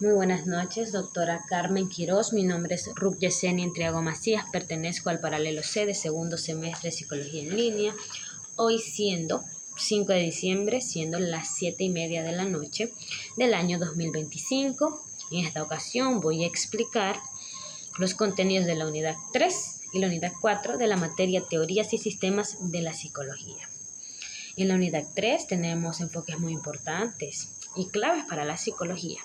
Muy buenas noches, doctora Carmen Quirós. Mi nombre es Ruth Yesenia Entriago Macías. Pertenezco al paralelo C de segundo semestre de Psicología en Línea. Hoy siendo 5 de diciembre, siendo las 7:30 de la noche del año 2025. En esta ocasión voy a explicar los contenidos de la unidad 3 y la unidad 4 de la materia Teorías y Sistemas de la Psicología. En la unidad 3 tenemos enfoques muy importantes y claves para la psicología,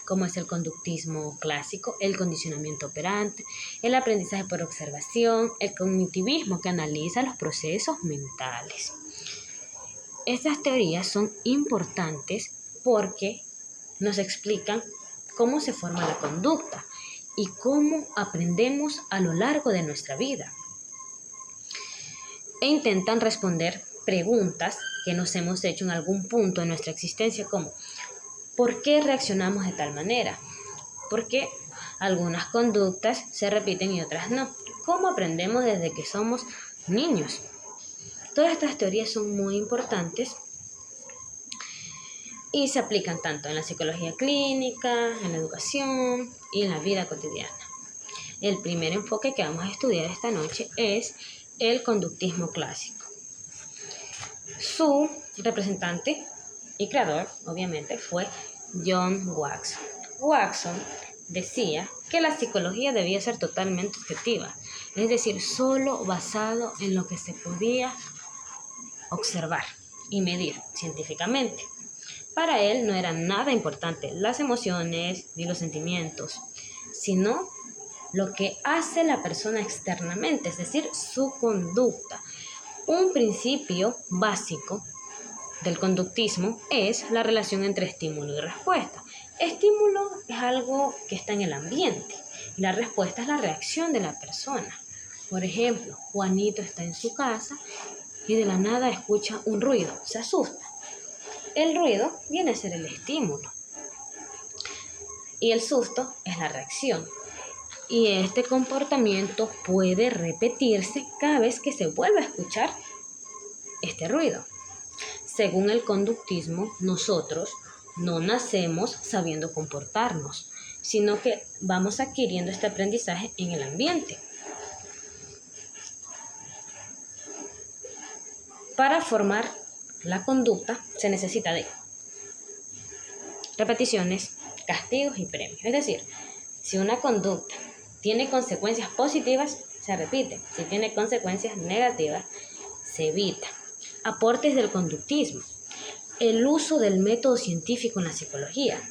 como es el conductismo clásico, el condicionamiento operante, el aprendizaje por observación, el cognitivismo que analiza los procesos mentales. Estas teorías son importantes porque nos explican cómo se forma la conducta y cómo aprendemos a lo largo de nuestra vida. E intentan responder preguntas que nos hemos hecho en algún punto de nuestra existencia, como ¿por qué reaccionamos de tal manera? ¿Por qué algunas conductas se repiten y otras no? ¿Cómo aprendemos desde que somos niños? Todas estas teorías son muy importantes y se aplican tanto en la psicología clínica, en la educación y en la vida cotidiana. El primer enfoque que vamos a estudiar esta noche es el conductismo clásico. Su representante y creador, obviamente, fue John Watson. Watson decía que la psicología debía ser totalmente objetiva, es decir, solo basado en lo que se podía observar y medir científicamente. Para él no eran nada importante las emociones ni los sentimientos, sino lo que hace la persona externamente, es decir, su conducta. Un principio básico del conductismo es la relación entre estímulo y respuesta. Estímulo es algo que está en el ambiente y la respuesta es la reacción de la persona. Por ejemplo, Juanito está en su casa y de la nada escucha un ruido, se asusta. El ruido viene a ser el estímulo y el susto es la reacción. Y este comportamiento puede repetirse cada vez que se vuelve a escuchar este ruido. Según el conductismo, nosotros no nacemos sabiendo comportarnos, sino que vamos adquiriendo este aprendizaje en el ambiente. Para formar la conducta se necesita de repeticiones, castigos y premios. Es decir, si una conducta tiene consecuencias positivas, se repite. Si tiene consecuencias negativas, se evita. Aportes del conductismo. El uso del método científico en la psicología.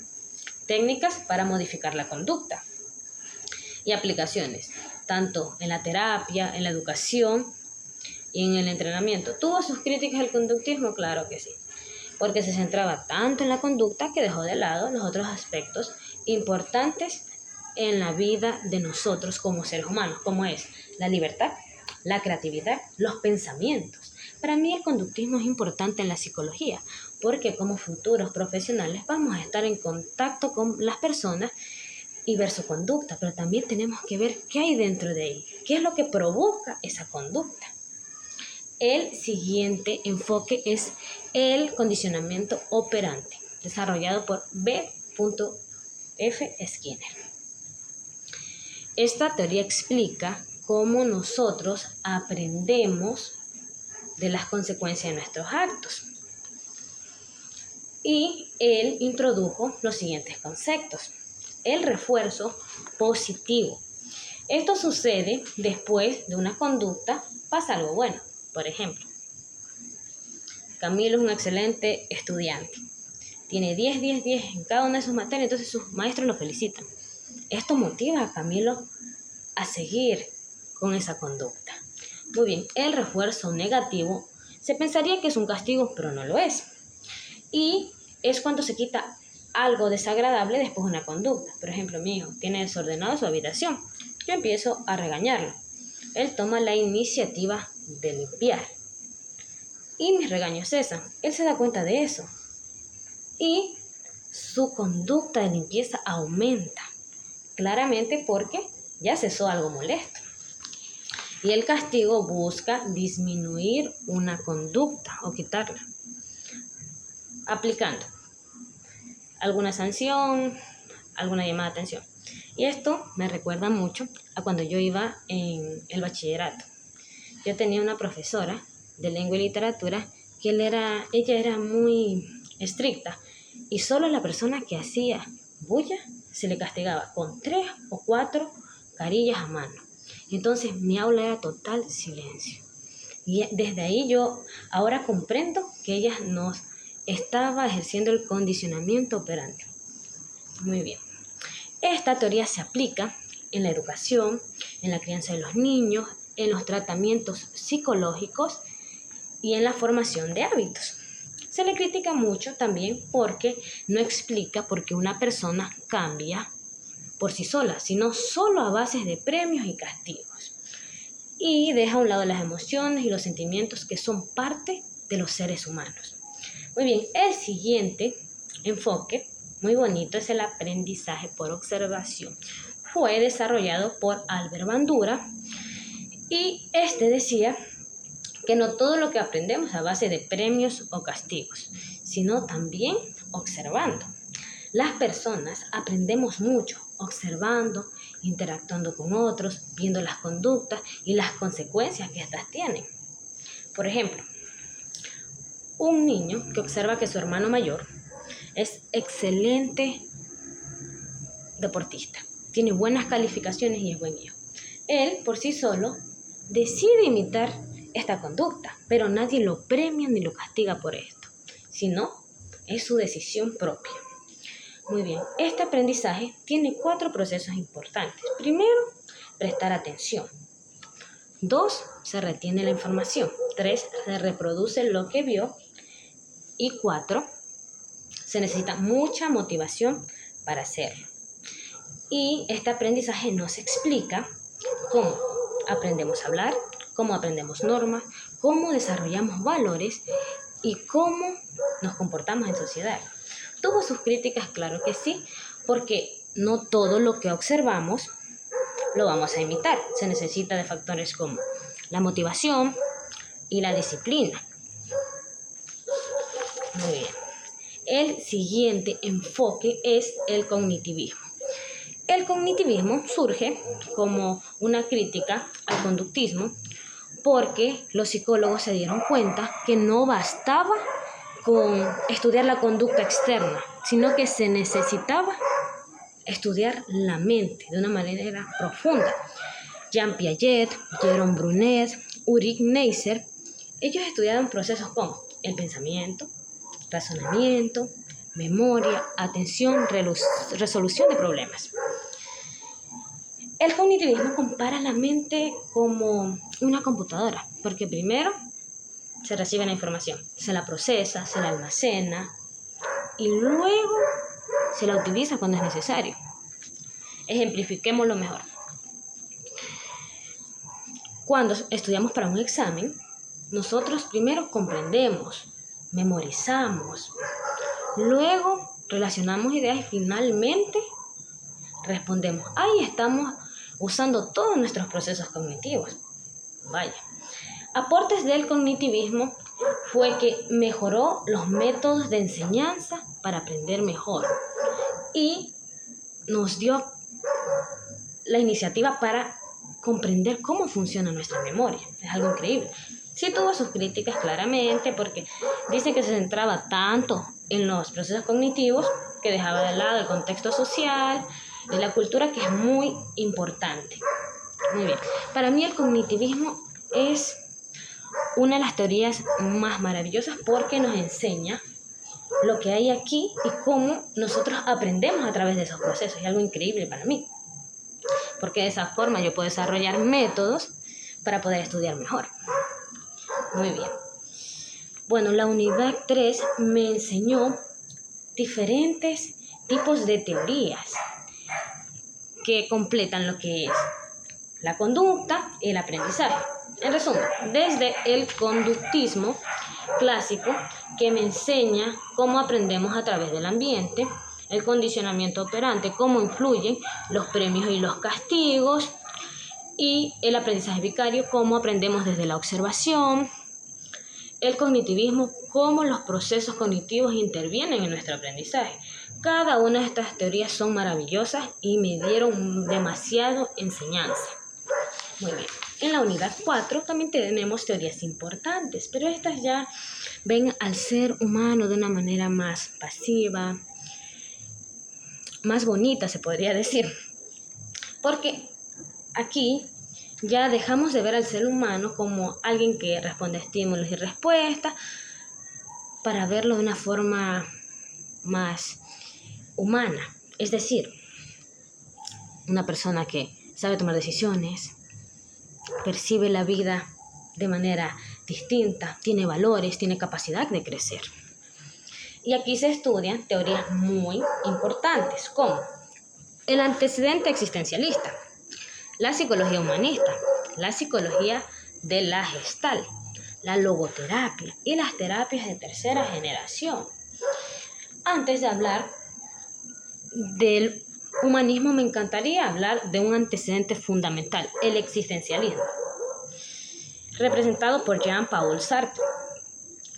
Técnicas para modificar la conducta. Y aplicaciones, tanto en la terapia, en la educación y en el entrenamiento. ¿Tuvo sus críticas el conductismo? Claro que sí, porque se centraba tanto en la conducta que dejó de lado los otros aspectos importantes en la vida de nosotros como seres humanos, como es la libertad, la creatividad, los pensamientos. Para mí el conductismo es importante en la psicología, porque como futuros profesionales vamos a estar en contacto con las personas y ver su conducta, pero también tenemos que ver qué hay dentro de él, qué es lo que provoca esa conducta. El siguiente enfoque es el condicionamiento operante, desarrollado por B.F. Skinner. Esta teoría explica cómo nosotros aprendemos de las consecuencias de nuestros actos. Y él introdujo los siguientes conceptos. El refuerzo positivo. Esto sucede después de una conducta, pasa algo bueno. Por ejemplo, Camilo es un excelente estudiante. Tiene 10 en cada una de sus materias, entonces sus maestros lo felicitan. Esto motiva a Camilo a seguir con esa conducta. Muy bien, el refuerzo negativo se pensaría que es un castigo, pero no lo es. Y es cuando se quita algo desagradable después de una conducta. Por ejemplo, mi hijo tiene desordenado su habitación. Yo empiezo a regañarlo. Él toma la iniciativa de limpiar. Y mis regaños cesan. Él se da cuenta de eso. Y su conducta de limpieza aumenta. Claramente porque ya cesó algo molesto. Y el castigo busca disminuir una conducta o quitarla, aplicando alguna sanción, alguna llamada de atención. Y esto me recuerda mucho a cuando yo iba en el bachillerato. Yo tenía una profesora de lengua y literatura que ella era muy estricta y solo la persona que hacía bulla se le castigaba con 3 o 4 carillas a mano. Entonces mi aula era total silencio. Y desde ahí yo ahora comprendo que ella nos estaba ejerciendo el condicionamiento operante. Muy bien. Esta teoría se aplica en la educación, en la crianza de los niños, en los tratamientos psicológicos y en la formación de hábitos. Se le critica mucho también porque no explica por qué una persona cambia por sí sola, sino solo a base de premios y castigos. Y deja a un lado las emociones y los sentimientos que son parte de los seres humanos. Muy bien, el siguiente enfoque, muy bonito, es el aprendizaje por observación. Fue desarrollado por Albert Bandura y este decía que no todo lo que aprendemos a base de premios o castigos, sino también observando. Las personas aprendemos mucho observando, interactuando con otros, viendo las conductas y las consecuencias que éstas tienen. Por ejemplo, un niño que observa que su hermano mayor es excelente deportista, tiene buenas calificaciones y es buen hijo. Él, por sí solo, decide imitar esta conducta, pero nadie lo premia ni lo castiga por esto, sino es su decisión propia. Muy bien, este aprendizaje tiene 4 procesos importantes. Primero, prestar atención. 2, se retiene la información. 3, se reproduce lo que vio. Y 4, se necesita mucha motivación para hacerlo. Y este aprendizaje nos explica cómo aprendemos a hablar, cómo aprendemos normas, cómo desarrollamos valores y cómo nos comportamos en sociedad. ¿Tuvo sus críticas? Claro que sí, porque no todo lo que observamos lo vamos a imitar. Se necesita de factores como la motivación y la disciplina. Muy bien. El siguiente enfoque es el cognitivismo. El cognitivismo surge como una crítica al conductismo porque los psicólogos se dieron cuenta que no bastaba con estudiar la conducta externa, sino que se necesitaba estudiar la mente de una manera profunda. Jean Piaget, Jerome Brunet, Ulrich Neisser, ellos estudiaron procesos como el pensamiento, razonamiento, memoria, atención, resolución de problemas. El cognitivismo compara la mente como una computadora, porque primero se recibe la información, se la procesa, se la almacena y luego se la utiliza cuando es necesario. Ejemplifiquémoslo mejor. Cuando estudiamos para un examen, nosotros primero comprendemos, memorizamos, luego relacionamos ideas y finalmente respondemos. Ahí estamos usando todos nuestros procesos cognitivos. Vaya. Aportes del cognitivismo fue que mejoró los métodos de enseñanza para aprender mejor y nos dio la iniciativa para comprender cómo funciona nuestra memoria. Es algo increíble. Sí tuvo sus críticas claramente porque dice que se centraba tanto en los procesos cognitivos que dejaba de lado el contexto social y la cultura, que es muy importante. Muy bien. Para mí el cognitivismo es una de las teorías más maravillosas porque nos enseña lo que hay aquí y cómo nosotros aprendemos a través de esos procesos. Es algo increíble para mí, porque de esa forma yo puedo desarrollar métodos para poder estudiar mejor. Muy bien. Bueno, la unidad 3 me enseñó diferentes tipos de teorías que completan lo que es la conducta y el aprendizaje. En resumen, desde el conductismo clásico, que me enseña cómo aprendemos a través del ambiente, el condicionamiento operante, cómo influyen los premios y los castigos, y el aprendizaje vicario, cómo aprendemos desde la observación, el cognitivismo, cómo los procesos cognitivos intervienen en nuestro aprendizaje, Cada una de estas teorías son maravillosas y me dieron demasiado enseñanza. Muy bien. En la unidad 4 también tenemos teorías importantes, pero estas ya ven al ser humano de una manera más pasiva, más bonita se podría decir. Porque aquí ya dejamos de ver al ser humano como alguien que responde a estímulos y respuestas para verlo de una forma más humana. Es decir, una persona que sabe tomar decisiones, percibe la vida de manera distinta, tiene valores, tiene capacidad de crecer. Y aquí se estudian teorías muy importantes como el antecedente existencialista, la psicología humanista, la psicología de la Gestalt, la logoterapia y las terapias de tercera generación. Antes de hablar del humanismo, me encantaría hablar de un antecedente fundamental, el existencialismo, representado por Jean-Paul Sartre.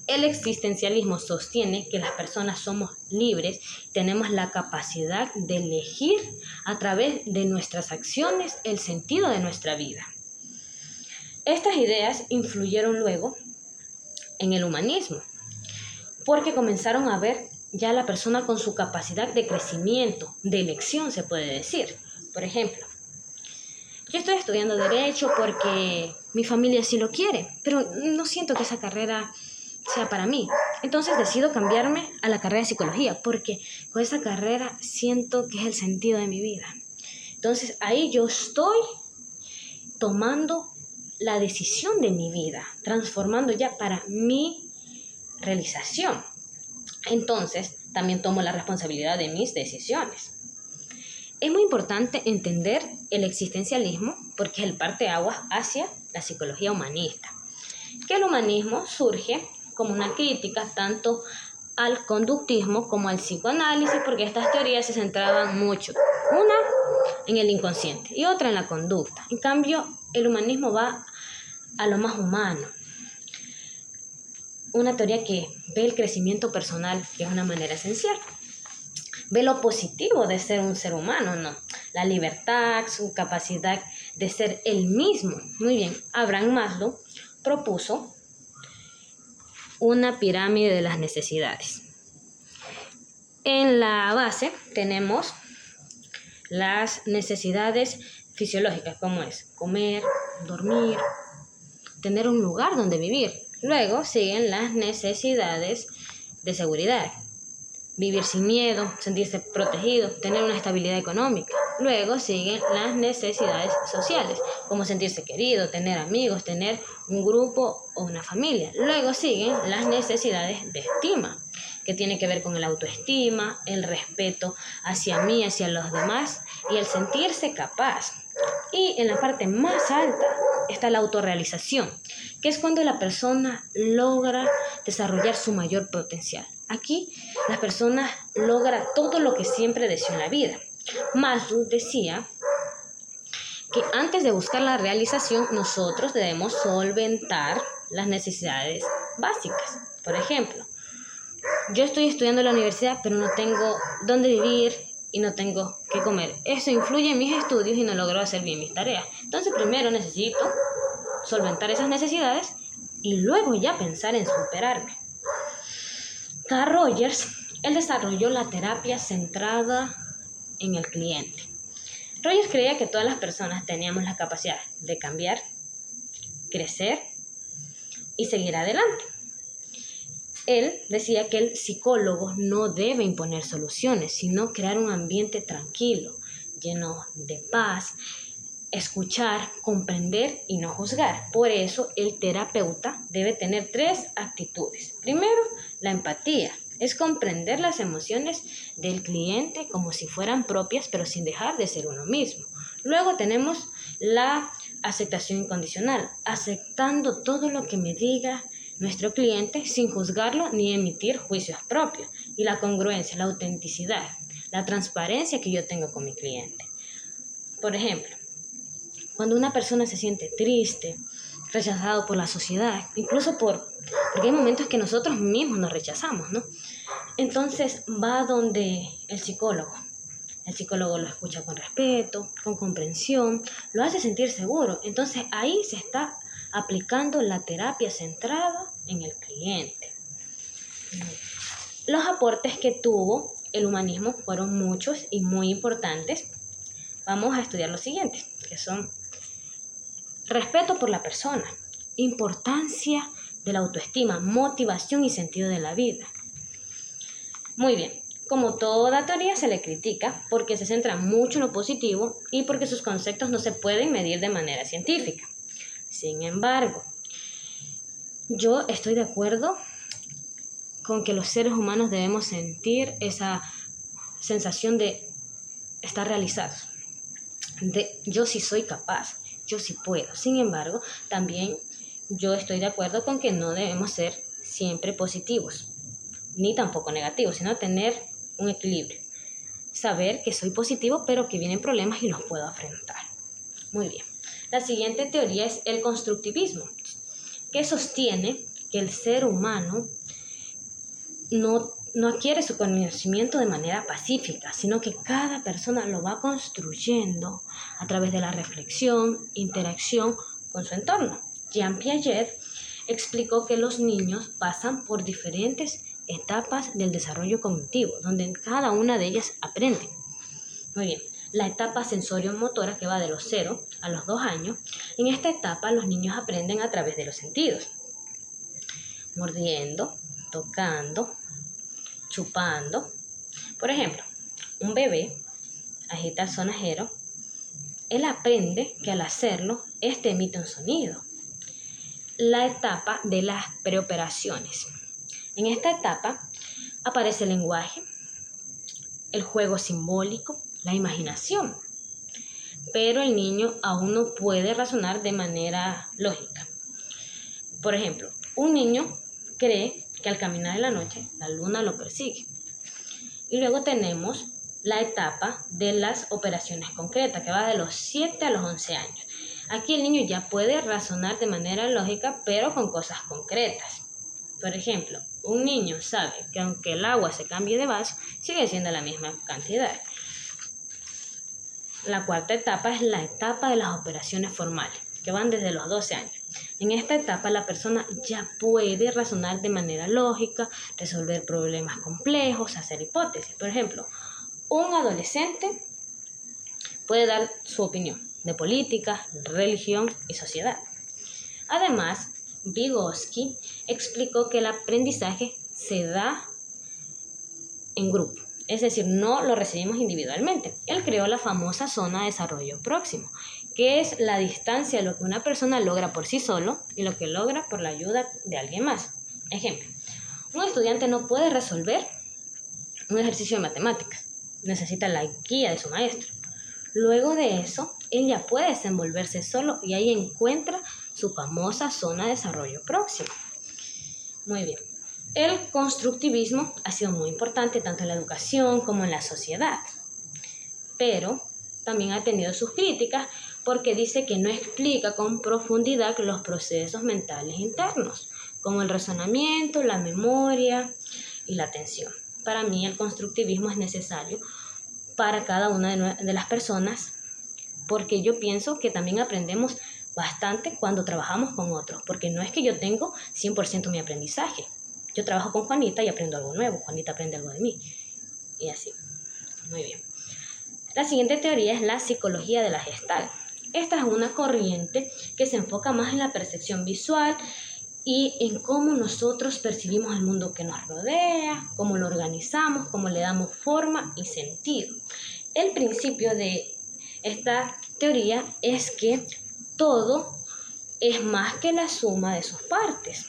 El existencialismo sostiene que las personas somos libres, tenemos la capacidad de elegir a través de nuestras acciones el sentido de nuestra vida. Estas ideas influyeron luego en el humanismo, porque comenzaron a ver ya la persona con su capacidad de crecimiento, de elección se puede decir. Por ejemplo, yo estoy estudiando Derecho porque mi familia sí lo quiere, pero no siento que esa carrera sea para mí. Entonces decido cambiarme a la carrera de Psicología, porque con esa carrera siento que es el sentido de mi vida. Entonces ahí yo estoy tomando la decisión de mi vida, transformando ya para mi realización. Entonces también tomo la responsabilidad de mis decisiones. Es muy importante entender el existencialismo porque es el parteaguas hacia la psicología humanista. Que el humanismo surge como una crítica tanto al conductismo como al psicoanálisis, porque estas teorías se centraban mucho, una en el inconsciente y otra en la conducta. En cambio, el humanismo va a lo más humano, una teoría que ve el crecimiento personal, que es una manera esencial. Ve lo positivo de ser un ser humano, ¿no? La libertad, su capacidad de ser él mismo. Muy bien, Abraham Maslow propuso una pirámide de las necesidades. En la base tenemos las necesidades fisiológicas, como es comer, dormir, tener un lugar donde vivir. Luego siguen las necesidades de seguridad. Vivir sin miedo, sentirse protegido, tener una estabilidad económica. Luego siguen las necesidades sociales, como sentirse querido, tener amigos, tener un grupo o una familia. Luego siguen las necesidades de estima, que tiene que ver con el autoestima, el respeto hacia mí, hacia los demás y el sentirse capaz. Y en la parte más alta está la autorrealización, que es cuando la persona logra desarrollar su mayor potencial. Aquí la persona logra todo lo que siempre deseó en la vida. Maslow decía que antes de buscar la realización, nosotros debemos solventar las necesidades básicas. Por ejemplo, yo estoy estudiando en la universidad, pero no tengo dónde vivir y no tengo qué comer. Eso influye en mis estudios y no logro hacer bien mis tareas. Entonces, primero necesito solventar esas necesidades y luego ya pensar en superarme. Carl Rogers, él desarrolló la terapia centrada en el cliente. Rogers creía que todas las personas teníamos la capacidad de cambiar, crecer y seguir adelante. Él decía que el psicólogo no debe imponer soluciones, sino crear un ambiente tranquilo, lleno de paz, escuchar, comprender y no juzgar. Por eso el terapeuta debe tener 3 actitudes. Primero, la empatía. Es comprender las emociones del cliente como si fueran propias, pero sin dejar de ser uno mismo. Luego tenemos la aceptación incondicional, aceptando todo lo que me diga nuestro cliente sin juzgarlo ni emitir juicios propios. Y la congruencia, la autenticidad, la transparencia que yo tengo con mi cliente. Por ejemplo, cuando una persona se siente triste, rechazado por la sociedad, incluso porque hay momentos que nosotros mismos nos rechazamos, ¿no? Entonces va donde el psicólogo. El psicólogo lo escucha con respeto, con comprensión, lo hace sentir seguro. Entonces ahí se está aplicando la terapia centrada en el cliente. Los aportes que tuvo el humanismo fueron muchos y muy importantes. Vamos a estudiar los siguientes, que son respeto por la persona, importancia de la autoestima, motivación y sentido de la vida. Muy bien, como toda teoría se le critica porque se centra mucho en lo positivo y porque sus conceptos no se pueden medir de manera científica. Sin embargo, yo estoy de acuerdo con que los seres humanos debemos sentir esa sensación de estar realizados, de yo sí soy capaz, yo sí puedo. Sin embargo, también yo estoy de acuerdo con que no debemos ser siempre positivos, ni tampoco negativos, sino tener un equilibrio. Saber que soy positivo, pero que vienen problemas y los puedo afrontar. Muy bien. La siguiente teoría es el constructivismo, que sostiene que el ser humano no adquiere su conocimiento de manera pacífica, sino que cada persona lo va construyendo a través de la reflexión, interacción con su entorno. Jean Piaget explicó que los niños pasan por diferentes etapas del desarrollo cognitivo, donde en cada una de ellas aprenden. Muy bien, la etapa sensorio-motora, que va de los 0 a los 2 años, en esta etapa los niños aprenden a través de los sentidos, mordiendo, tocando, chupando. Por ejemplo, un bebé agita el sonajero, él aprende que al hacerlo, este emite un sonido. La etapa de las preoperaciones. En esta etapa aparece el lenguaje, el juego simbólico, la imaginación, pero el niño aún no puede razonar de manera lógica. Por ejemplo, un niño cree que al caminar en la noche la luna lo persigue. Y luego tenemos la etapa de las operaciones concretas, que va de los 7 a los 11 años. Aquí el niño ya puede razonar de manera lógica, pero con cosas concretas. Por ejemplo, un niño sabe que aunque el agua se cambie de vaso, sigue siendo la misma cantidad. La cuarta etapa es la etapa de las operaciones formales, que van desde los 12 años. En esta etapa la persona ya puede razonar de manera lógica, resolver problemas complejos, hacer hipótesis. Por ejemplo, un adolescente puede dar su opinión de política, religión y sociedad. Además, Vygotsky explicó que el aprendizaje se da en grupo, es decir, no lo recibimos individualmente. Él creó la famosa zona de desarrollo próximo, que es la distancia de lo que una persona logra por sí solo y lo que logra por la ayuda de alguien más. Ejemplo, un estudiante no puede resolver un ejercicio de matemáticas, necesita la guía de su maestro. Luego de eso, él ya puede desenvolverse solo y ahí encuentra su famosa zona de desarrollo próximo. Muy bien. El constructivismo ha sido muy importante tanto en la educación como en la sociedad, pero también ha tenido sus críticas porque dice que no explica con profundidad los procesos mentales internos, como el razonamiento, la memoria y la atención. Para mí el constructivismo es necesario para cada una de las personas, porque yo pienso que también aprendemos bastante cuando trabajamos con otros, porque no es que yo tengo 100% mi aprendizaje. Yo trabajo con Juanita y aprendo algo nuevo, Juanita aprende algo de mí, y así. Muy bien. La siguiente teoría es la psicología de la Gestalt. Esta es una corriente que se enfoca más en la percepción visual y en cómo nosotros percibimos el mundo que nos rodea, cómo lo organizamos, cómo le damos forma y sentido. El principio de esta teoría es que todo es más que la suma de sus partes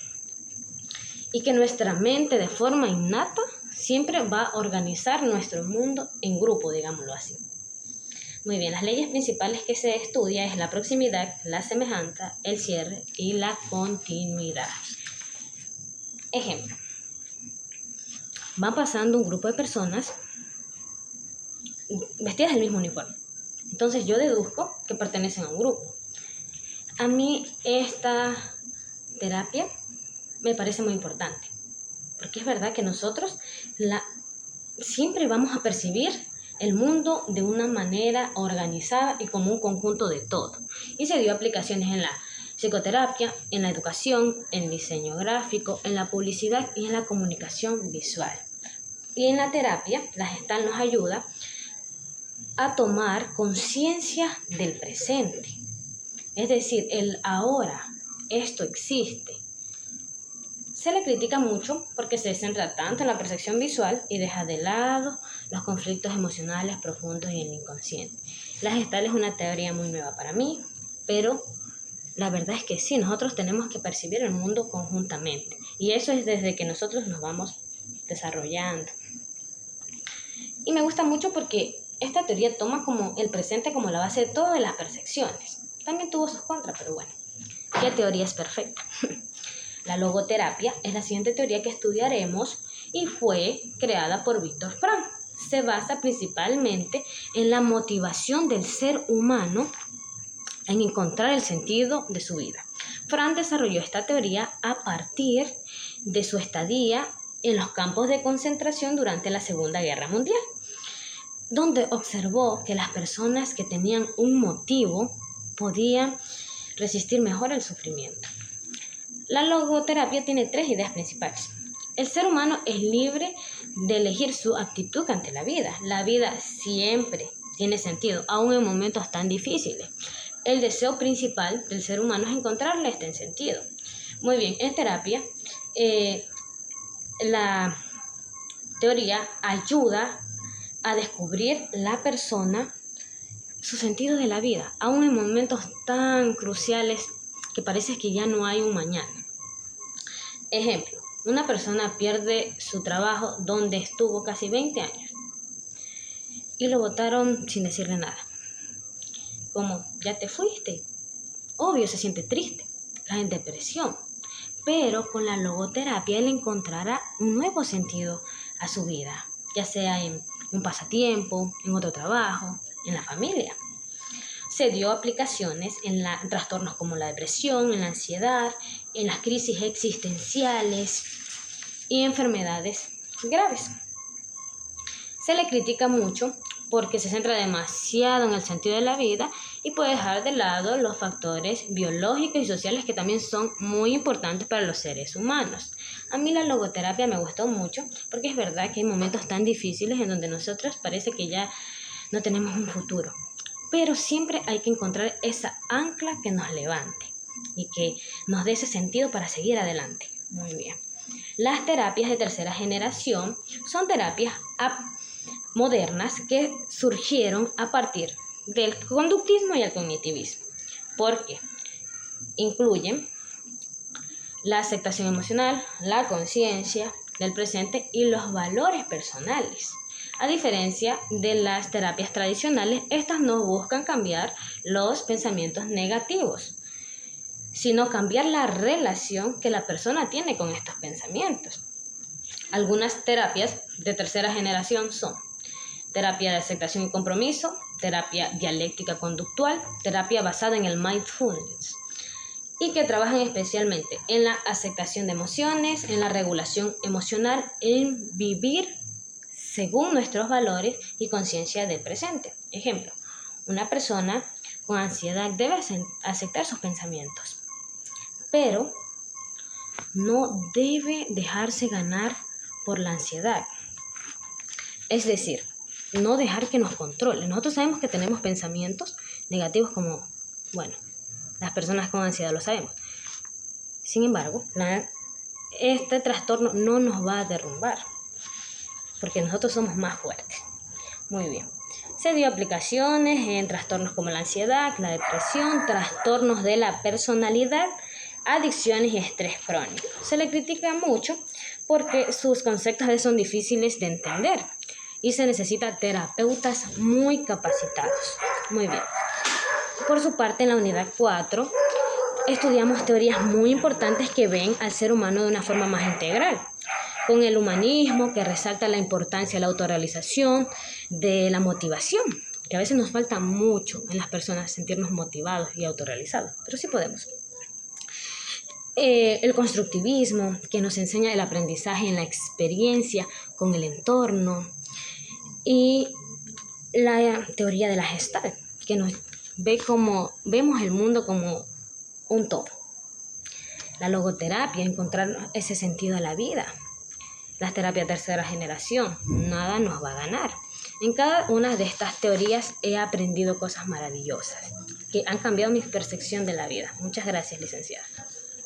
y que nuestra mente de forma innata siempre va a organizar nuestro mundo en grupo, digámoslo así. Muy bien, las leyes principales que se estudia es la proximidad, la semejanza, el cierre y la continuidad. Ejemplo, va pasando un grupo de personas vestidas del mismo uniforme. Entonces yo deduzco que pertenecen a un grupo. A mí esta terapia me parece muy importante porque es verdad que nosotros siempre vamos a percibir el mundo de una manera organizada y como un conjunto de todo. Y se dio aplicaciones en la psicoterapia, en la educación, en diseño gráfico, en la publicidad y en la comunicación visual. Y en la terapia, la Gestalt nos ayuda a tomar conciencia del presente. Es decir, el ahora, esto existe. Se le critica mucho porque se centra tanto en la percepción visual y deja de lado los conflictos emocionales profundos y el inconsciente. La Gestalt es una teoría muy nueva para mí, pero la verdad es que sí, nosotros tenemos que percibir el mundo conjuntamente. Y eso es desde que nosotros nos vamos desarrollando. Y me gusta mucho porque esta teoría toma como el presente como la base de todas las percepciones. También tuvo sus contras, pero bueno, ¿qué teoría es perfecta? La logoterapia es la siguiente teoría que estudiaremos y fue creada por Viktor Frankl. Se basa principalmente en la motivación del ser humano en encontrar el sentido de su vida. Frankl desarrolló esta teoría a partir de su estadía en los campos de concentración durante la Segunda Guerra Mundial, donde observó que las personas que tenían un motivo podían resistir mejor el sufrimiento. La logoterapia tiene 3 ideas principales. El ser humano es libre de elegir su actitud ante la vida. La vida siempre tiene sentido, aun en momentos tan difíciles. El deseo principal del ser humano es encontrarle este sentido. Muy bien, en terapia, la teoría ayuda a descubrir la persona su sentido de la vida, aun en momentos tan cruciales que parece que ya no hay un mañana. Ejemplo, una persona pierde su trabajo donde estuvo casi 20 años y lo botaron sin decirle nada. Como, ya te fuiste. Obvio, se siente triste, cae en depresión. Pero con la logoterapia él encontrará un nuevo sentido a su vida, ya sea en un pasatiempo, en otro trabajo, en la familia. Se dio aplicaciones en trastornos como la depresión, en la ansiedad, en las crisis existenciales y enfermedades graves. Se le critica mucho porque se centra demasiado en el sentido de la vida y puede dejar de lado los factores biológicos y sociales que también son muy importantes para los seres humanos. A mí la logoterapia me gustó mucho porque es verdad que hay momentos tan difíciles en donde nosotros parece que ya no tenemos un futuro. Pero siempre hay que encontrar esa ancla que nos levante y que nos dé ese sentido para seguir adelante. Muy bien. Las terapias de tercera generación son terapias modernas que surgieron a partir del conductismo y el cognitivismo, porque incluyen la aceptación emocional, la conciencia del presente y los valores personales. A diferencia de las terapias tradicionales, estas no buscan cambiar los pensamientos negativos, sino cambiar la relación que la persona tiene con estos pensamientos. Algunas terapias de tercera generación son terapia de aceptación y compromiso, terapia dialéctica conductual, terapia basada en el mindfulness, y que trabajan especialmente en la aceptación de emociones, en la regulación emocional, en vivir según nuestros valores y conciencia del presente. Ejemplo, una persona con ansiedad debe aceptar sus pensamientos, pero no debe dejarse ganar por la ansiedad. Es decir, no dejar que nos controle. Nosotros sabemos que tenemos pensamientos negativos como, las personas con ansiedad lo sabemos. Sin embargo, este trastorno no nos va a derrumbar, porque nosotros somos más fuertes. Muy bien. Se dio aplicaciones en trastornos como la ansiedad, la depresión, trastornos de la personalidad, adicciones y estrés crónico. Se le critica mucho porque sus conceptos son difíciles de entender y se necesita terapeutas muy capacitados. Muy bien. Por su parte, en la unidad 4, estudiamos teorías muy importantes que ven al ser humano de una forma más integral, con el humanismo que resalta la importancia de la autorrealización, de la motivación, que a veces nos falta mucho en las personas sentirnos motivados y autorrealizados, pero sí podemos. el constructivismo, que nos enseña el aprendizaje en la experiencia con el entorno, y la teoría de la Gestalt, que nos vemos el mundo como un todo. La logoterapia, encontrar ese sentido a la vida. Las terapias tercera generación, nada nos va a ganar. En cada una de estas teorías he aprendido cosas maravillosas que han cambiado mi percepción de la vida. Muchas gracias, licenciada.